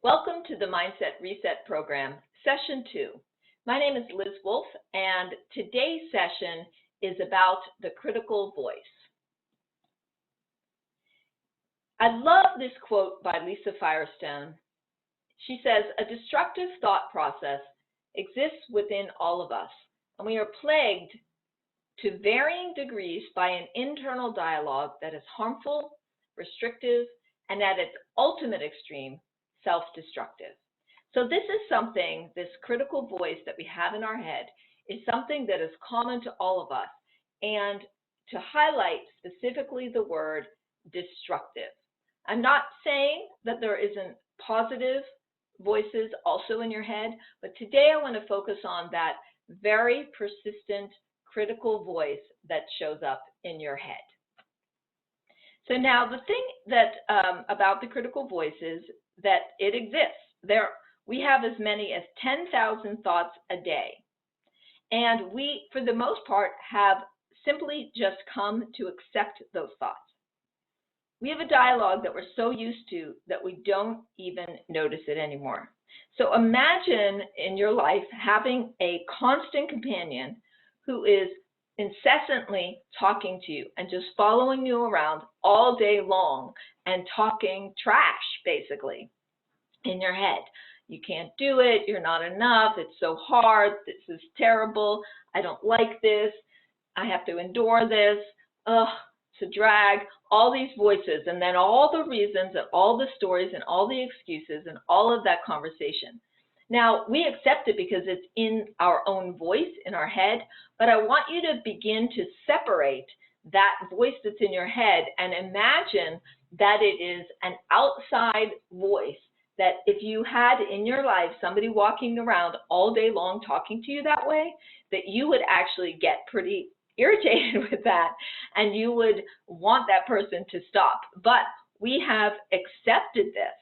Welcome to the Mindset Reset Program, Session 2. My name is Liz Wolfe, and today's session is about the critical voice. I love this quote by Lisa Firestone. She says, "A destructive thought process exists within all of us, and we are plagued to varying degrees by an internal dialogue that is harmful, restrictive, and at its ultimate extreme, self-destructive." So this is something, this critical voice that we have in our head is something that is common to all of us, and to highlight specifically the word destructive. I'm not saying that there isn't positive voices also in your head, but today I want to focus on that very persistent critical voice that shows up in your head. So now the thing that about the critical voice is that it exists. We have as many as 10,000 thoughts a day. And we, for the most part, have simply just come to accept those thoughts. We have a dialogue that we're so used to that we don't even notice it anymore. So imagine in your life having a constant companion who is incessantly talking to you and just following you around all day long and talking trash, basically, in your head. You can't do it, you're not enough, it's so hard, this is terrible, I don't like this, I have to endure this, it's a drag, all these voices, and then all the reasons and all the stories and all the excuses and all of that conversation. Now, we accept it because it's in our own voice, in our head, but I want you to begin to separate that voice that's in your head and imagine that it is an outside voice, that if you had in your life somebody walking around all day long talking to you that way, that you would actually get pretty irritated with that and you would want that person to stop. But we have accepted this.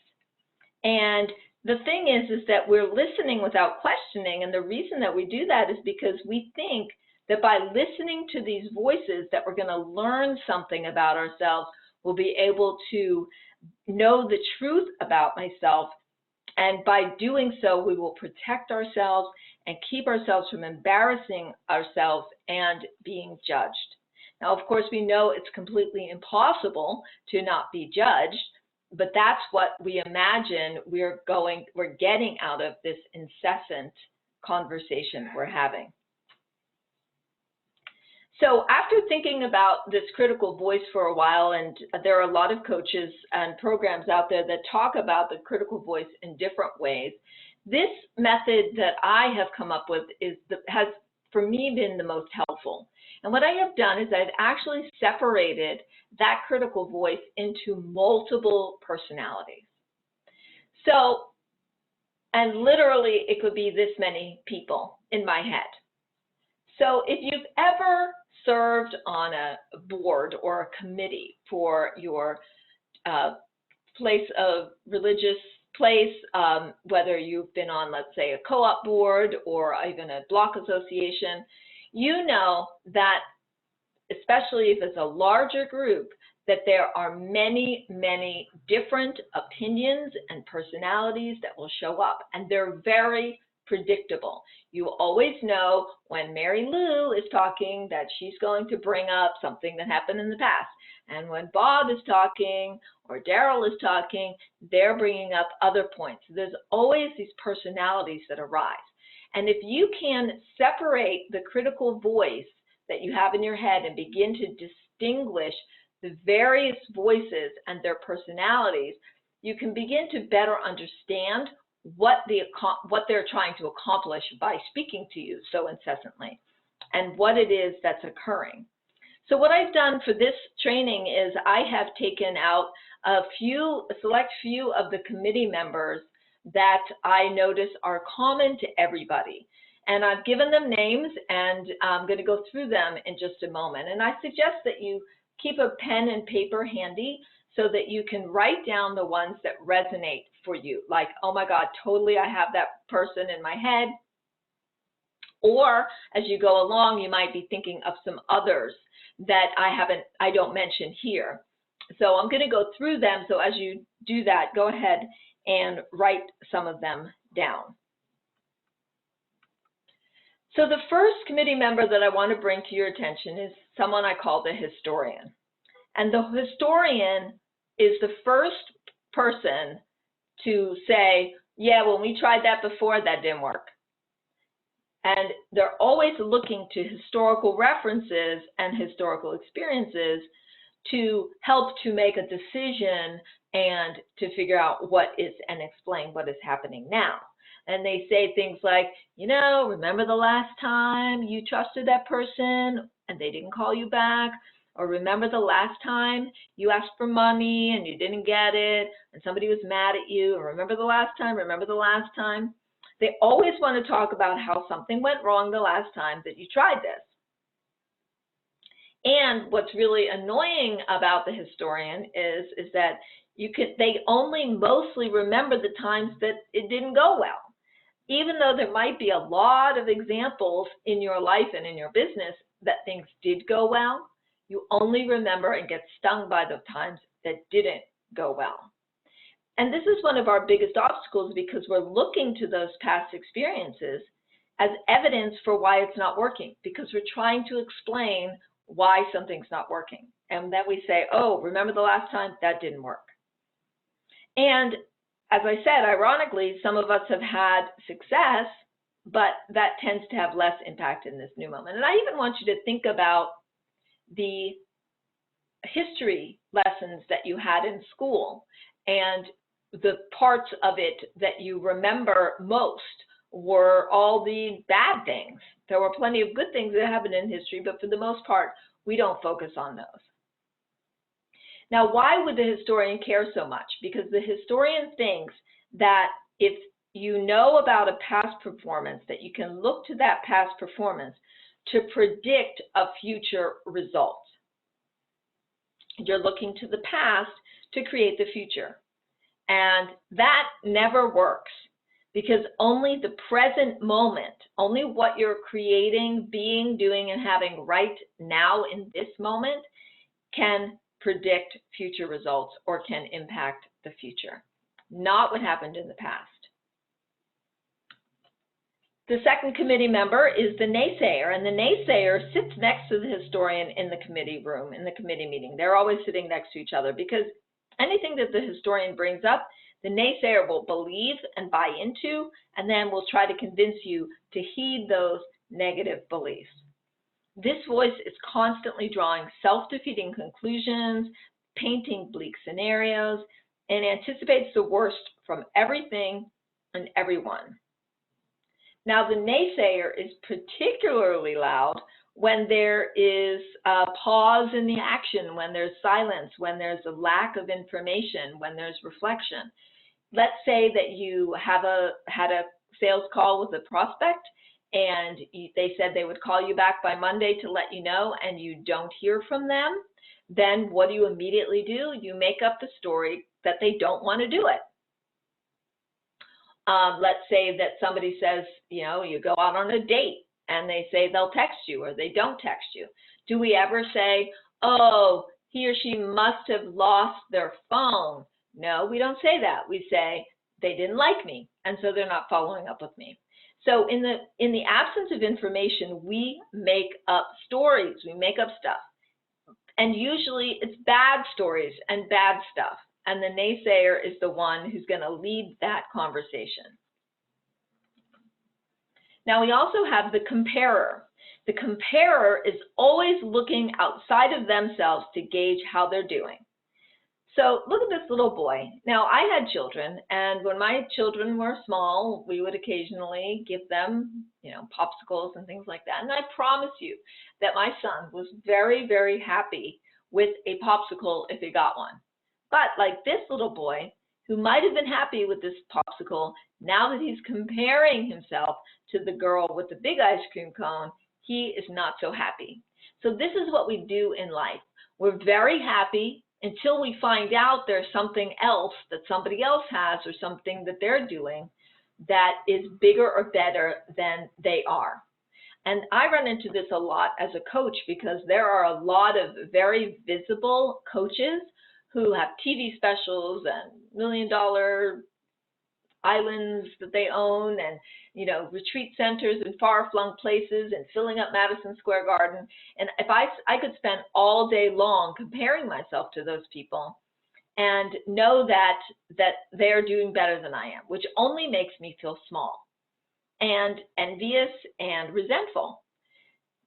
And the thing is that we're listening without questioning, and the reason that we do that is because we think that by listening to these voices that we're going to learn something about ourselves, we'll be able to know the truth about myself, and by doing so, we will protect ourselves and keep ourselves from embarrassing ourselves and being judged. Now, of course, we know it's completely impossible to not be judged, but that's what we imagine we're getting out of this incessant conversation we're having. So after thinking about this critical voice for a while, and there are a lot of coaches and programs out there that talk about the critical voice in different ways, this method that I have come up with has for me been the most helpful. And what I have done is I've actually separated that critical voice into multiple personalities. So, and literally it could be this many people in my head. So if you've ever served on a board or a committee for your religious place, whether you've been on, let's say, a co-op board or even a block association, you know that, especially if it's a larger group, that there are many, many different opinions and personalities that will show up, and they're very predictable. You always know when Mary Lou is talking that she's going to bring up something that happened in the past. And when Bob is talking or Daryl is talking, they're bringing up other points. There's always these personalities that arise. And if you can separate the critical voice that you have in your head and begin to distinguish the various voices and their personalities, you can begin to better understand what they're trying to accomplish by speaking to you so incessantly and what it is that's occurring. So what I've done for this training is I have taken out a select few of the committee members that I notice are common to everybody. And I've given them names, and I'm going to go through them in just a moment. And I suggest that you keep a pen and paper handy so that you can write down the ones that resonate for you. Like, oh my God, totally, I have that person in my head. Or as you go along, you might be thinking of some others that I don't mention here. So I'm going to go through them. So as you do that, go ahead and write some of them down. So the first committee member that I want to bring to your attention is someone I call the historian. And the historian is the first person to say, yeah, when we tried that before, that didn't work. And they're always looking to historical references and historical experiences to help to make a decision and to figure out what is and explain what is happening now. And they say things like, you know, remember the last time you trusted that person and they didn't call you back? Or remember the last time you asked for money and you didn't get it and somebody was mad at you? Or remember the last time? Remember the last time? They always want to talk about how something went wrong the last time that you tried this. And what's really annoying about the historian is that they only mostly remember the times that it didn't go well. Even though there might be a lot of examples in your life and in your business that things did go well, you only remember and get stung by the times that didn't go well. And this is one of our biggest obstacles because we're looking to those past experiences as evidence for why it's not working, because we're trying to explain why something's not working. And then we say, oh, remember the last time? That didn't work. And as I said, ironically, some of us have had success, but that tends to have less impact in this new moment. And I even want you to think about the history lessons that you had in school, and the parts of it that you remember most were all the bad things. There were plenty of good things that happened in history, but for the most part, we don't focus on those. Now, why would the historian care so much? Because the historian thinks that if you know about a past performance, that you can look to that past performance to predict a future result. You're looking to the past to create the future. And that never works, because only the present moment, only what you're creating, being, doing, and having right now in this moment can predict future results or can impact the future, not what happened in the past. The second committee member is the naysayer, and the naysayer sits next to the historian in the committee room, in the committee meeting. They're always sitting next to each other because anything that the historian brings up, the naysayer will believe and buy into, and then will try to convince you to heed those negative beliefs. This voice is constantly drawing self-defeating conclusions, painting bleak scenarios, and anticipates the worst from everything and everyone. Now, the naysayer is particularly loud when there is a pause in the action, when there's silence, when there's a lack of information, when there's reflection. Let's say that you had a sales call with a prospect and they said they would call you back by Monday to let you know, and you don't hear from them. Then what do you immediately do? You make up the story that they don't want to do it. Let's say that somebody says, you know, you go out on a date and they say they'll text you or they don't text you. Do we ever say, oh, he or she must have lost their phone? No, we don't say that. We say they didn't like me and so they're not following up with me. So in the absence of information, we make up stories, we make up stuff. And usually it's bad stories and bad stuff. And the naysayer is the one who's going to lead that conversation. Now we also have the comparer. The comparer is always looking outside of themselves to gauge how they're doing. So look at this little boy. Now I had children, and when my children were small, we would occasionally give them, you know, popsicles and things like that. And I promise you that my son was very, very happy with a popsicle if he got one. But like this little boy, who might have been happy with this popsicle, now that he's comparing himself to the girl with the big ice cream cone, he is not so happy. So this is what we do in life. We're very happy until we find out there's something else that somebody else has or something that they're doing that is bigger or better than they are. And I run into this a lot as a coach because there are a lot of very visible coaches who have TV specials and $1 million islands that they own and, you know, retreat centers in far-flung places and filling up Madison Square Garden. And if I could spend all day long comparing myself to those people and know that they're doing better than I am, which only makes me feel small and envious and resentful.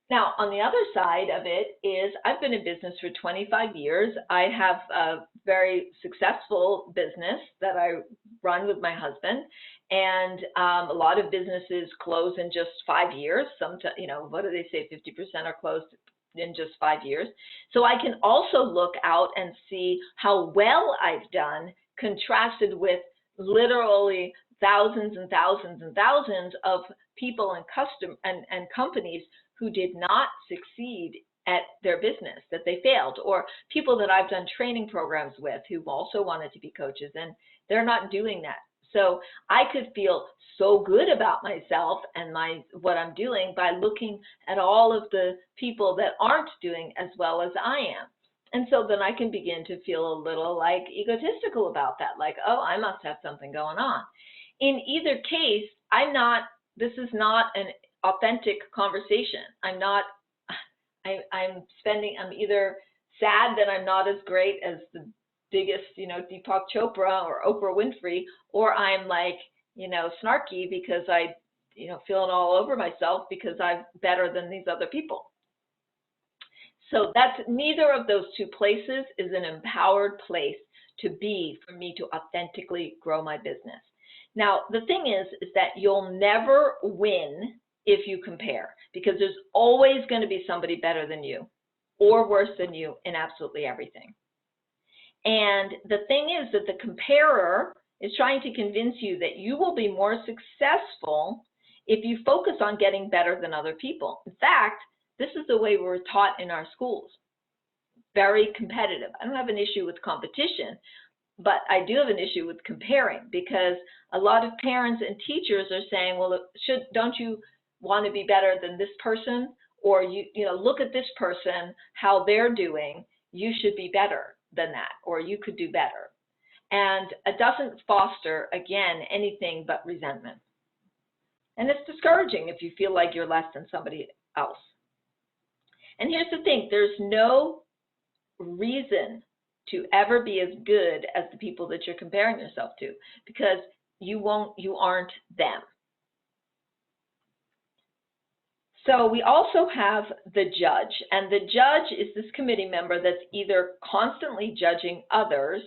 Now, on the other side of it is I've been in business for 25 years. I have a very successful business that I run with my husband, and a lot of businesses close in just 5 years. Some, you know, what do they say? 50% are closed in just 5 years. So I can also look out and see how well I've done contrasted with literally thousands and thousands and thousands of people and companies who did not succeed at their business, that they failed, or people that I've done training programs with who also wanted to be coaches, and they're not doing that. So I could feel so good about myself and what I'm doing by looking at all of the people that aren't doing as well as I am. And so then I can begin to feel a little like egotistical about that, like, oh, I must have something going on. In either case, this is not an authentic conversation. I'm either sad that I'm not as great as the biggest, you know, Deepak Chopra or Oprah Winfrey, or I'm like, you know, snarky because I, you know, feeling all over myself because I'm better than these other people. So that's neither of those two places is an empowered place to be for me to authentically grow my business. Now, the thing is that you'll never win if you compare, because there's always going to be somebody better than you or worse than you in absolutely everything. And the thing is that the comparer is trying to convince you that you will be more successful if you focus on getting better than other people. In fact, this is the way we're taught in our schools. Very competitive. I don't have an issue with competition, but I do have an issue with comparing, because a lot of parents and teachers are saying, well, don't you want to be better than this person? Or you know, look at this person, how they're doing, you should be better than that, or you could do better. And it doesn't foster, again, anything but resentment. And it's discouraging if you feel like you're less than somebody else. And here's the thing, there's no reason to ever be as good as the people that you're comparing yourself to, because you aren't them. So we also have the judge, and the judge is this committee member that's either constantly judging others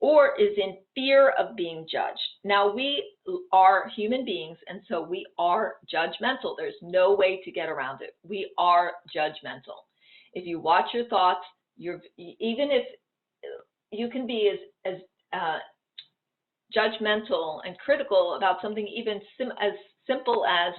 or is in fear of being judged. Now, we are human beings, and so we are judgmental. There's no way to get around it. We are judgmental. If you watch your thoughts, even if you can be as judgmental and critical about something even as simple as,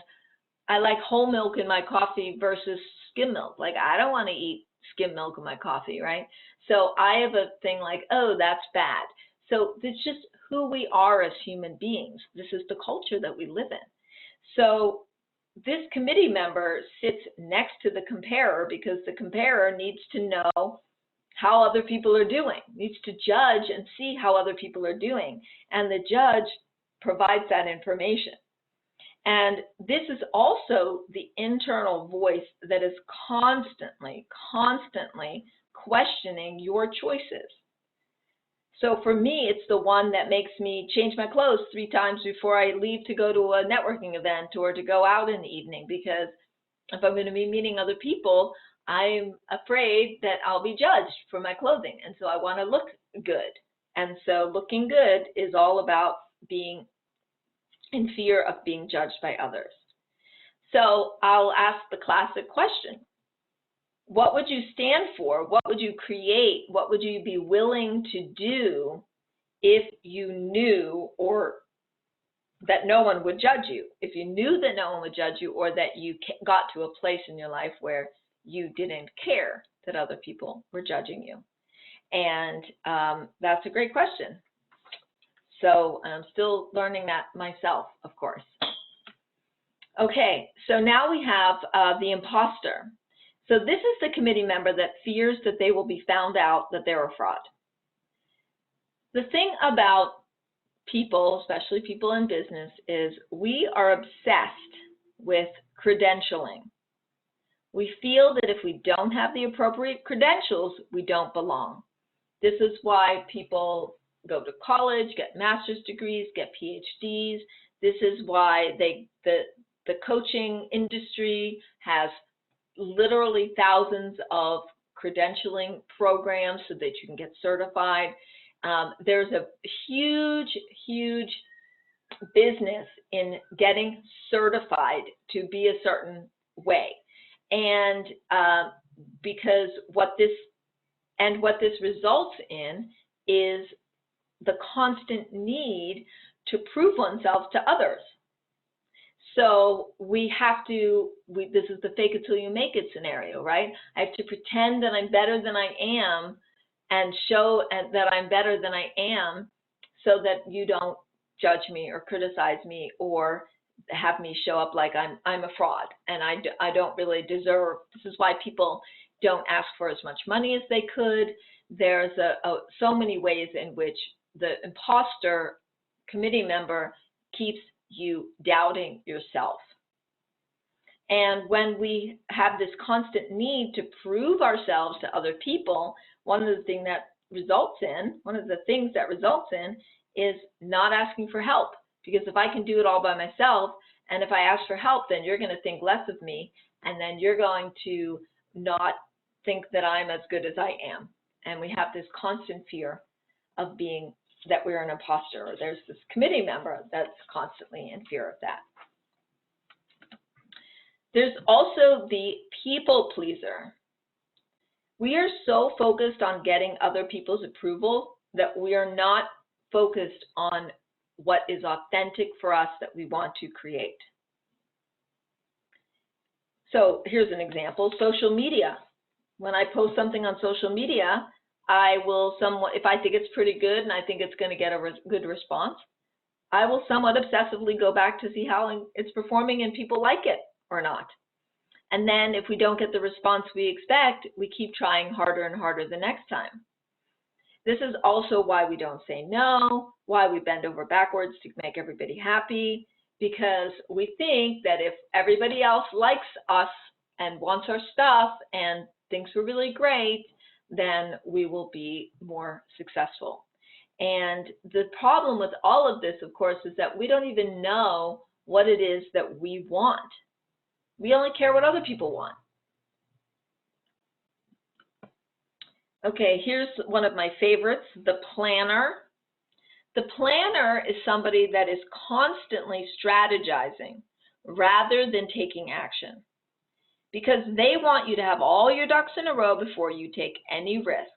I like whole milk in my coffee versus skim milk. Like, I don't want to eat skim milk in my coffee, right? So I have a thing like, oh, that's bad. So it's just who we are as human beings. This is the culture that we live in. So this committee member sits next to the comparer, because the comparer needs to know how other people are doing, needs to judge and see how other people are doing. And the judge provides that information. And this is also the internal voice that is constantly questioning your choices. So for me, it's the one that makes me change my clothes 3 times before I leave to go to a networking event or to go out in the evening, because if I'm going to be meeting other people, I'm afraid that I'll be judged for my clothing. And so I want to look good. And so looking good is all about being in fear of being judged by others. So I'll ask the classic question. What would you stand for? What would you create? What would you be willing to do if you knew that no one would judge you? If you knew that no one would judge you, or that you got to a place in your life where you didn't care that other people were judging you. And that's a great question. So I'm still learning that myself, of course. Okay, so now we have the imposter. So this is the committee member that fears that they will be found out that they're a fraud. The thing about people, especially people in business, is we are obsessed with credentialing. We feel that if we don't have the appropriate credentials, we don't belong. This is why people go to college, get master's degrees, get PhDs. This is why the coaching industry has literally thousands of credentialing programs so that you can get certified. There's a huge, huge business in getting certified to be a certain way. And because what this results in is the constant need to prove oneself to others. So we have to, this is the fake it till you make it scenario, right? I have to pretend that I'm better than I am and show that I'm better than I am so that you don't judge me or criticize me or have me show up like I'm a fraud and I don't really deserve. This is why people don't ask for as much money as they could. There's so many ways in which the imposter committee member keeps you doubting yourself. And when we have this constant need to prove ourselves to other people, one of the things that results in is not asking for help. Because if I can do it all by myself, and if I ask for help, then you're going to think less of me, and then you're going to not think that I'm as good as I am. And we have this constant fear of being that we're an imposter, or there's this committee member that's constantly in fear of that. There's also the people pleaser. We are so focused on getting other people's approval that we are not focused on what is authentic for us that we want to create. So here's an example, social media. When I post something on social media, I will if I think it's pretty good and I think it's going to get a good response, I will somewhat obsessively go back to see how it's performing and people like it or not. And then if we don't get the response we expect, we keep trying harder and harder the next time. This is also why we don't say no, why we bend over backwards to make everybody happy, because we think that if everybody else likes us and wants our stuff and thinks we're really great, then we will be more successful. And the problem with all of this, of course, is that we don't even know what it is that we want. We only care what other people want. Okay, here's one of my favorites, the planner. The planner is somebody that is constantly strategizing rather than taking action, because they want you to have all your ducks in a row before you take any risks.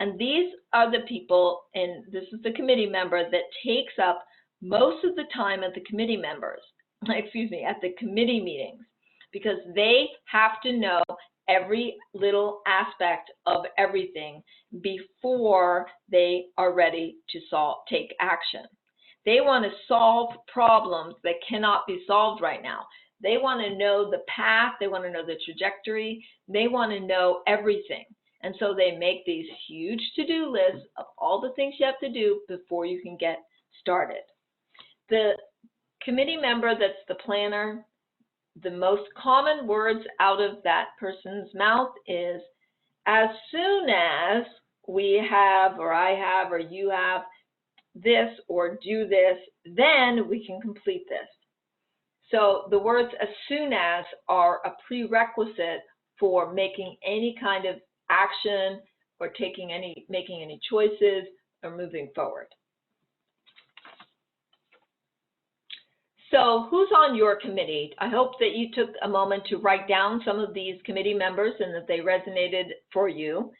And these are the people, and this is the committee member that takes up most of the time at the committee at the committee meetings, because they have to know every little aspect of everything before they are ready to take action. They want to solve problems that cannot be solved right now. They want to know the path, they want to know the trajectory, they want to know everything. And so they make these huge to-do lists of all the things you have to do before you can get started. The committee member that's the planner, the most common words out of that person's mouth is, as soon as we have, or I have, or you have this, or do this, then we can complete this. So the words as soon as are a prerequisite for making any kind of action or making any choices or moving forward. So who's on your committee? I hope that you took a moment to write down some of these committee members and that they resonated for you.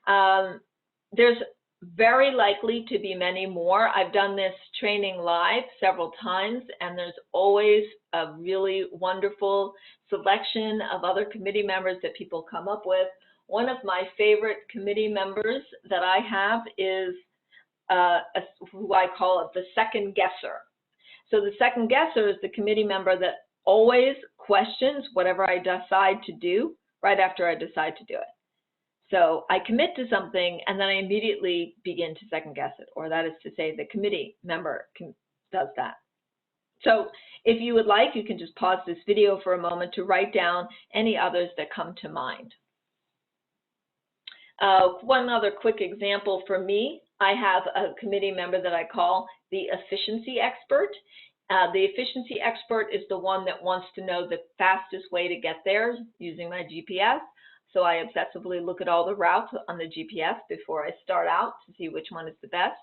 There's very likely to be many more. I've done this training live several times, and there's always a really wonderful selection of other committee members that people come up with. One of my favorite committee members that I have is who I call it the second guesser. So the second guesser is the committee member that always questions whatever I decide to do right after I decide to do it. So I commit to something and then I immediately begin to second guess it, or that is to say the committee member does that. So if you would like, you can just pause this video for a moment to write down any others that come to mind. One other quick example for me, I have a committee member that I call the efficiency expert. The efficiency expert is the one that wants to know the fastest way to get there using my GPS. So I obsessively look at all the routes on the GPS before I start out to see which one is the best.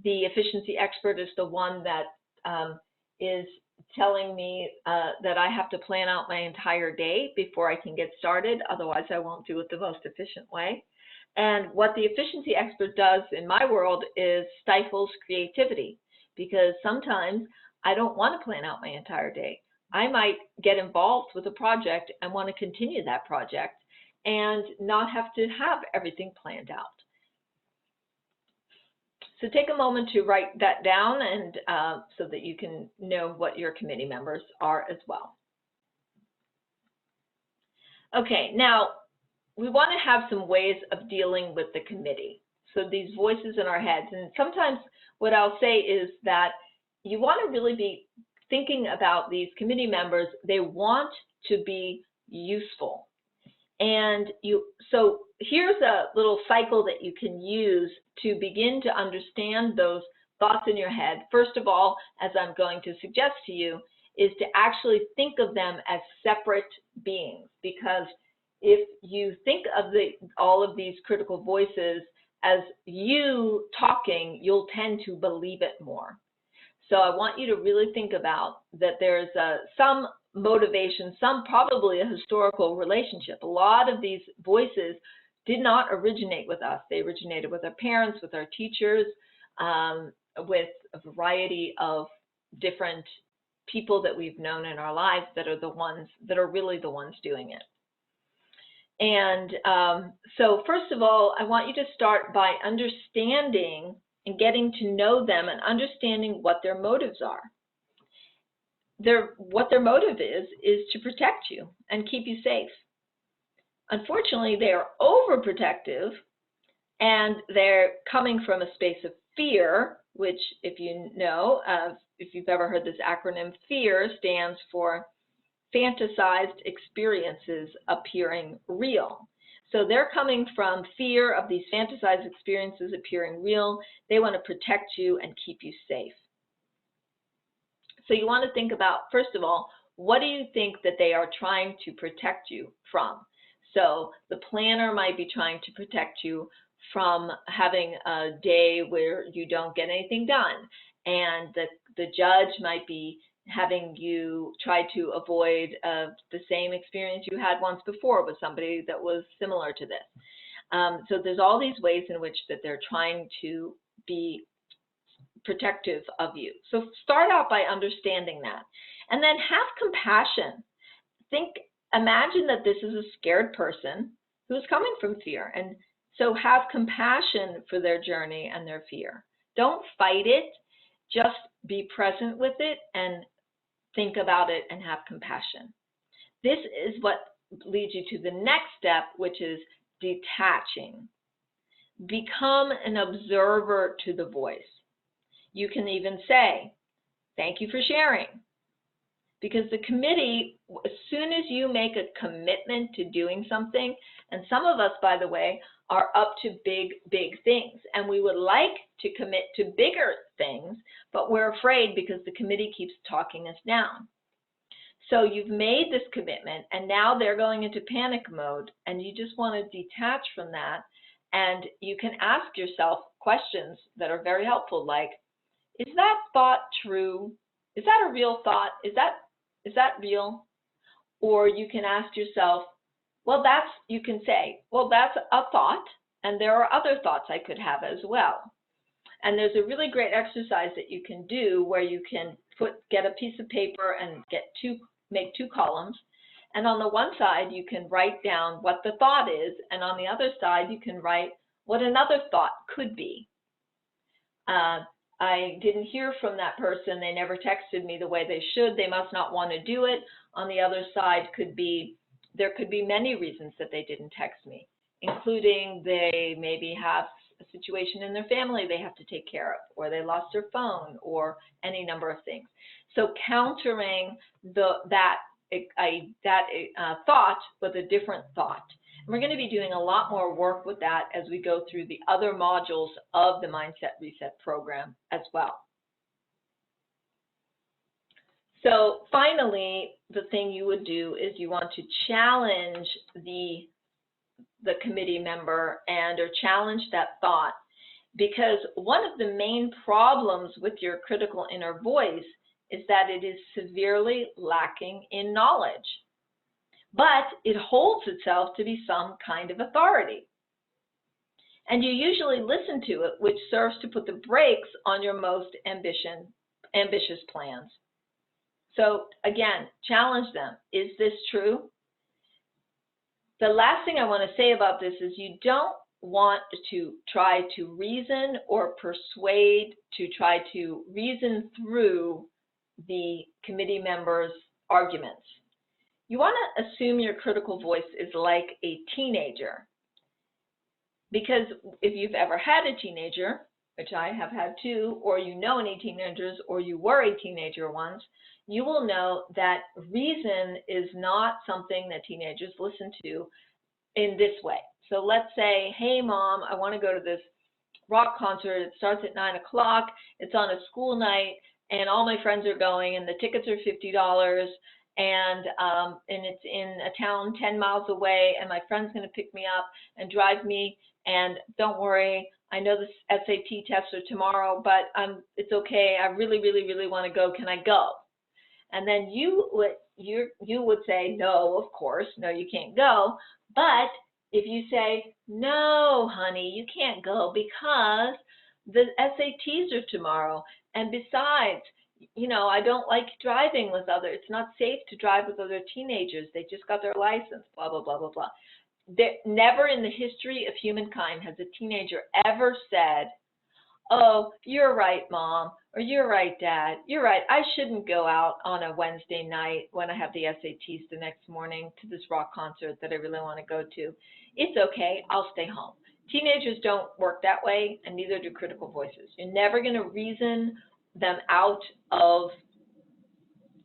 The efficiency expert is the one that is telling me that I have to plan out my entire day before I can get started. Otherwise, I won't do it the most efficient way. And what the efficiency expert does in my world is stifles creativity, because sometimes I don't want to plan out my entire day. I might get involved with a project and want to continue that project and not have to have everything planned out. So take a moment to write that down, and so that you can know what your committee members are as well. Okay, now we want to have some ways of dealing with the committee. So these voices in our heads, and sometimes what I'll say is that you want to really be thinking about these committee members. They want to be useful. And so here's a little cycle that you can use to begin to understand those thoughts in your head. First of all, as I'm going to suggest to you, is to actually think of them as separate beings, because if you think of all of these critical voices as you talking, you'll tend to believe it more. So I want you to really think about that there's some motivation, probably a historical relationship. A lot of these voices did not originate with us. They originated with our parents, with our teachers, with a variety of different people that we've known in our lives that are the ones that are really the ones doing it. And so first of all, I want you to start by understanding and getting to know them and understanding what their motives are. What their motive is to protect you and keep you safe. Unfortunately, they are overprotective, and they're coming from a space of fear, which, if you know, if you've ever heard this acronym, FEAR stands for fantasized experiences appearing real. So they're coming from fear of these fantasized experiences appearing real. They want to protect you and keep you safe. So you want to think about, first of all, what do you think that they are trying to protect you from? So the planner might be trying to protect you from having a day where you don't get anything done. And the judge might be having you try to avoid the same experience you had once before with somebody that was similar to this. So there's all these ways in which that they're trying to be protective of you. So start out by understanding that, and then have compassion. Imagine that this is a scared person who's coming from fear, and so have compassion for their journey and their fear. Don't fight it, just be present with it and think about it and have compassion. This is what leads you to the next step, which is detaching. Become an observer to the voice. You can even say, thank you for sharing. Because the committee, as soon as you make a commitment to doing something, and some of us, by the way, are up to big, big things, and we would like to commit to bigger things, but we're afraid because the committee keeps talking us down. So you've made this commitment, and now they're going into panic mode, and you just want to detach from that, and you can ask yourself questions that are very helpful, like, is that thought true? Is that a real thought? Is that real? Or you can ask yourself, well, you can say, well, that's a thought, and there are other thoughts I could have as well. And there's a really great exercise that you can do where you can get a piece of paper and make two columns. And on the one side, you can write down what the thought is, and on the other side, you can write what another thought could be. I didn't hear from that person. They never texted me the way they should. They must not want to do it. On the other side there could be many reasons that they didn't text me. including they maybe have a situation in their family they have to take care of, or they lost their phone, or any number of things. So countering that thought with a different thought. And we're going to be doing a lot more work with that as we go through the other modules of the Mindset Reset program as well. So finally, the thing you would do is you want to challenge the committee member or challenge that thought, because one of the main problems with your critical inner voice is that it is severely lacking in knowledge, but it holds itself to be some kind of authority. And you usually listen to it, which serves to put the brakes on your most ambitious plans. So again, challenge them. Is this true? The last thing I want to say about this is you don't want to try to reason or persuade, to try to reason through the committee members' arguments. You want to assume your critical voice is like a teenager, because if you've ever had a teenager, which I have had too, or you know any teenagers, or you were a teenager once, you will know that reason is not something that teenagers listen to in this way. So let's say, hey mom, I want to go to this rock concert. It starts at 9 o'clock. It's on a school night, and all my friends are going, and the tickets are $50, and it's in a town 10 miles away, and my friend's going to pick me up and drive me, and don't worry, I know the SAT tests are tomorrow, but it's okay. I really, really, really want to go. Can I go? And then you would say, no, of course, no, you can't go. But if you say, no, honey, you can't go because the SATs are tomorrow, and besides, you know, I don't like driving with it's not safe to drive with other teenagers. They just got their license, blah, blah, blah, blah, blah. Never in the history of humankind has a teenager ever said, oh, you're right, mom, or you're right, dad, you're right, I shouldn't go out on a Wednesday night when I have the SATs the next morning to this rock concert that I really want to go to. It's okay, I'll stay home. Teenagers don't work that way, and neither do critical voices. You're never going to reason them out of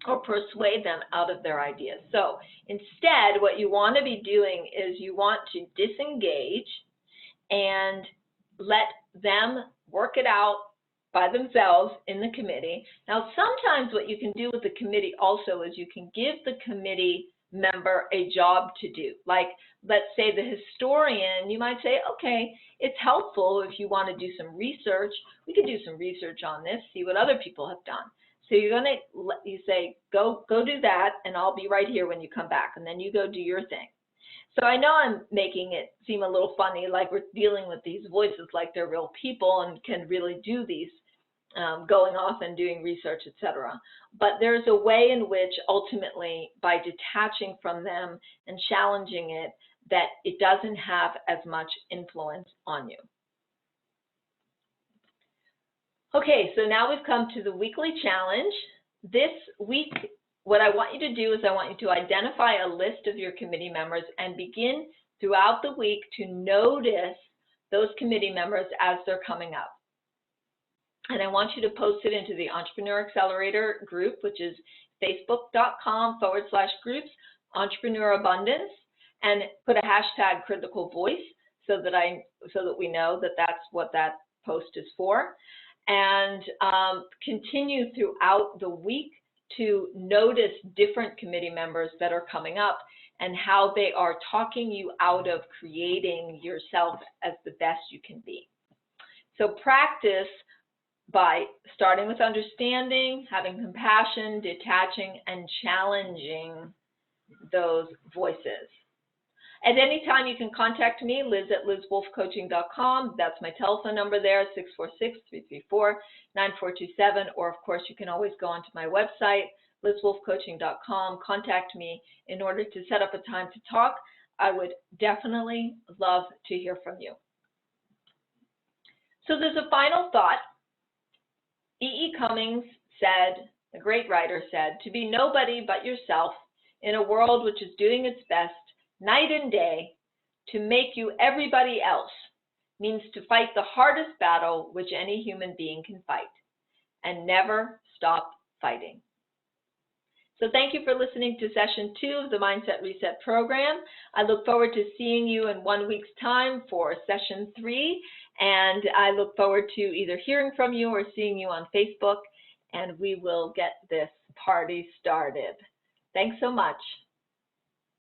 or persuade them out of their ideas. So instead, what you want to be doing is you want to disengage and let them work it out by themselves in the committee. Now, sometimes what you can do with the committee also is you can give the committee member a job to do. Like, let's say the historian, you might say, okay, it's helpful if you want to do some research. We could do some research on this, see what other people have done. So you say, go do that, and I'll be right here when you come back, and then you go do your thing. So I know I'm making it seem a little funny, like we're dealing with these voices like they're real people and can really do these, going off and doing research, etc. But there's a way in which ultimately, by detaching from them and challenging it, that it doesn't have as much influence on you. Okay, so now we've come to the weekly challenge. This week, what I want you to do is I want you to identify a list of your committee members and begin throughout the week to notice those committee members as they're coming up. And I want you to post it into the Entrepreneur Accelerator group, which is facebook.com/groups, Entrepreneur Abundance, and put a hashtag critical voice so that we know that that's what that post is for. And continue throughout the week to notice different committee members that are coming up and how they are talking you out of creating yourself as the best you can be. So practice by starting with understanding, having compassion, detaching, and challenging those voices. At any time, you can contact me, liz@lizwolfcoaching.com. That's my telephone number there, 646-334-9427. Or, of course, you can always go onto my website, lizwolfcoaching.com. Contact me in order to set up a time to talk. I would definitely love to hear from you. So there's a final thought. E.E. Cummings said, the great writer said, to be nobody but yourself in a world which is doing its best night and day to make you everybody else means to fight the hardest battle which any human being can fight, and never stop fighting. So thank you for listening to session 2 of the Mindset Reset program. I look forward to seeing you in 1 week's time for session 3, and I look forward to either hearing from you or seeing you on Facebook, and we will get this party started. Thanks so much.